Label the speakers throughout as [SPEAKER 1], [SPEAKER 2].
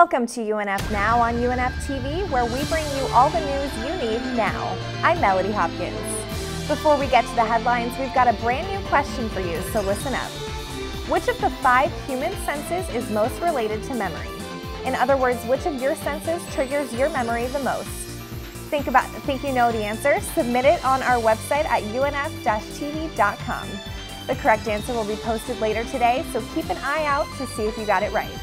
[SPEAKER 1] Welcome to UNF Now on UNF TV, where we bring you all the news you need now. I'm Melody Hopkins. Before we get to the headlines, we've got a brand new question for you, so listen up. Which of the 5 human senses is most related to memory? In other words, which of your senses triggers your memory the most? Think you know the answer? Submit it on our website at unf-tv.com. The correct answer will be posted later today, so keep an eye out to see if you got it right.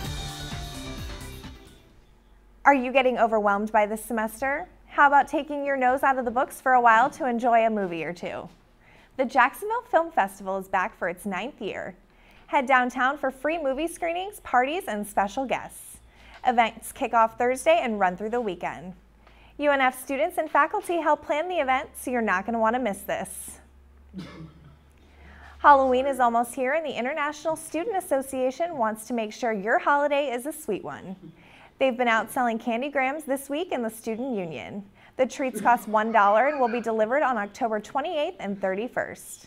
[SPEAKER 1] Are you getting overwhelmed by this semester? How about taking your nose out of the books for a while to enjoy a movie or two? The Jacksonville Film Festival is back for its 9th year. Head downtown for free movie screenings, parties, and special guests. Events kick off Thursday and run through the weekend. UNF students and faculty help plan the event, so you're not going to want to miss this. Halloween is almost here, and the International Student Association wants to make sure your holiday is a sweet one. They've been out selling candy grams this week in the Student Union. The treats cost $1 and will be delivered on October 28th and 31st.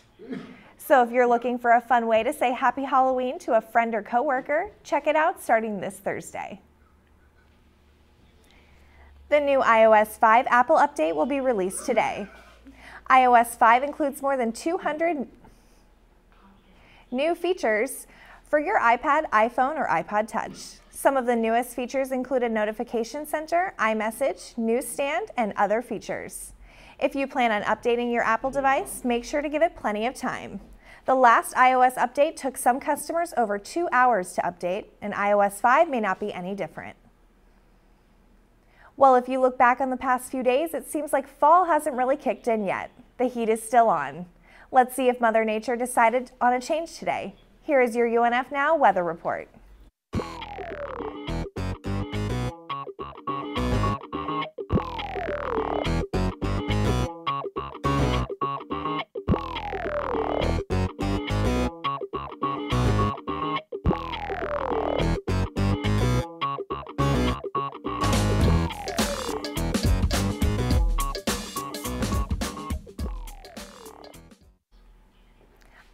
[SPEAKER 1] So if you're looking for a fun way to say Happy Halloween to a friend or coworker, check it out starting this Thursday. The new iOS 5 Apple update will be released today. iOS 5 includes more than 200 new features for your iPad, iPhone, or iPod Touch. Some of the newest features include a notification center, iMessage, newsstand, and other features. If you plan on updating your Apple device, make sure to give it plenty of time. The last iOS update took some customers over 2 hours to update, and iOS 5 may not be any different. Well, if you look back on the past few days, it seems like fall hasn't really kicked in yet. The heat is still on. Let's see if Mother Nature decided on a change today. Here is your UNF Now weather report.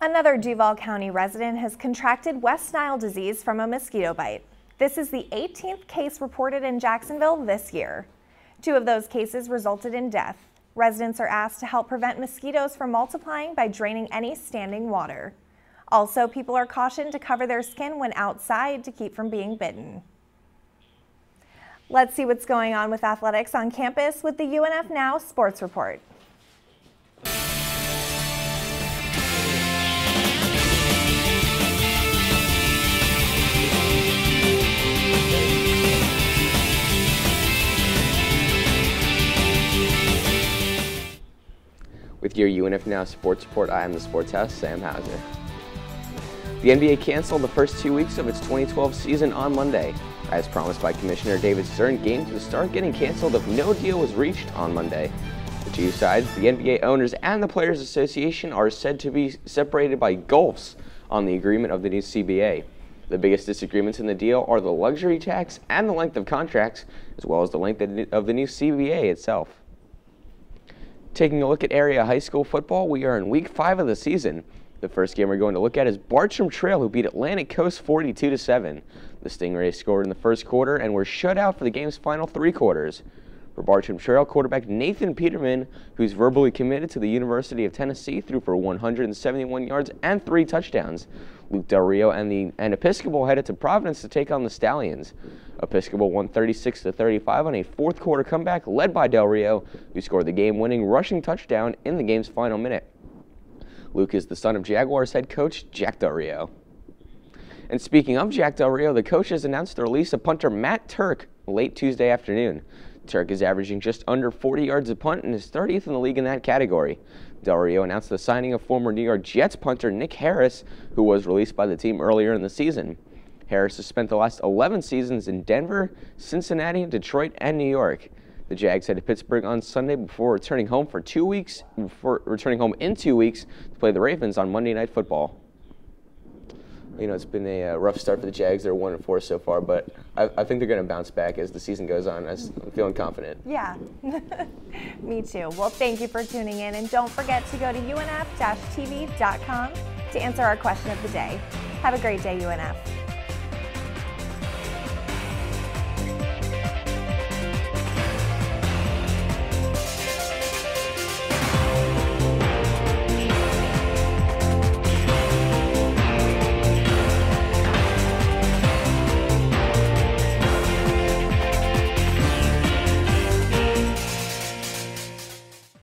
[SPEAKER 1] Another Duval County resident has contracted West Nile disease from a mosquito bite. This is the 18th case reported in Jacksonville this year. 2 of those cases resulted in death. Residents are asked to help prevent mosquitoes from multiplying by draining any standing water. Also, people are cautioned to cover their skin when outside to keep from being bitten. Let's see what's going on with athletics on campus with the UNF Now Sports Report.
[SPEAKER 2] With your UNF Now Sports Report, I am the Sports House, Sam Hauser. The NBA canceled the first 2 weeks of its 2012 season on Monday. As promised by Commissioner David Stern, games would start getting canceled if no deal was reached on Monday. The 2 sides, the NBA owners and the Players Association, are said to be separated by gulfs on the agreement of the new CBA. The biggest disagreements in the deal are the luxury tax and the length of contracts, as well as the length of the new CBA itself. Taking a look at area high school football, we are in week 5 of the season. The first game we're going to look at is Bartram Trail, who beat Atlantic Coast 42-7. The Stingrays scored in the first quarter and were shut out for the game's final 3 quarters. For Bartram Trail, quarterback Nathan Peterman, who's verbally committed to the University of Tennessee, threw for 171 yards and 3 touchdowns. Luke Del Rio and Episcopal headed to Providence to take on the Stallions. Episcopal won 36-35 on a 4th quarter comeback led by Del Rio, who scored the game-winning rushing touchdown in the game's final minute. Luke is the son of Jaguars head coach Jack Del Rio. And speaking of Jack Del Rio, the coach has announced the release of punter Matt Turk late Tuesday afternoon. Turk is averaging just under 40 yards a punt and is 30th in the league in that category. Del Rio announced the signing of former New York Jets punter Nick Harris, who was released by the team earlier in the season. Harris has spent the last 11 seasons in Denver, Cincinnati, Detroit, and New York. The Jags head to Pittsburgh on Sunday before returning home in 2 weeks to play the Ravens on Monday Night Football. You know, it's been a rough start for the Jags. They're 1-4 so far, but I think they're going to bounce back as the season goes on. I'm feeling confident.
[SPEAKER 1] Yeah, me too. Well, thank you for tuning in, and don't forget to go to unf-tv.com to answer our question of the day. Have a great day, UNF.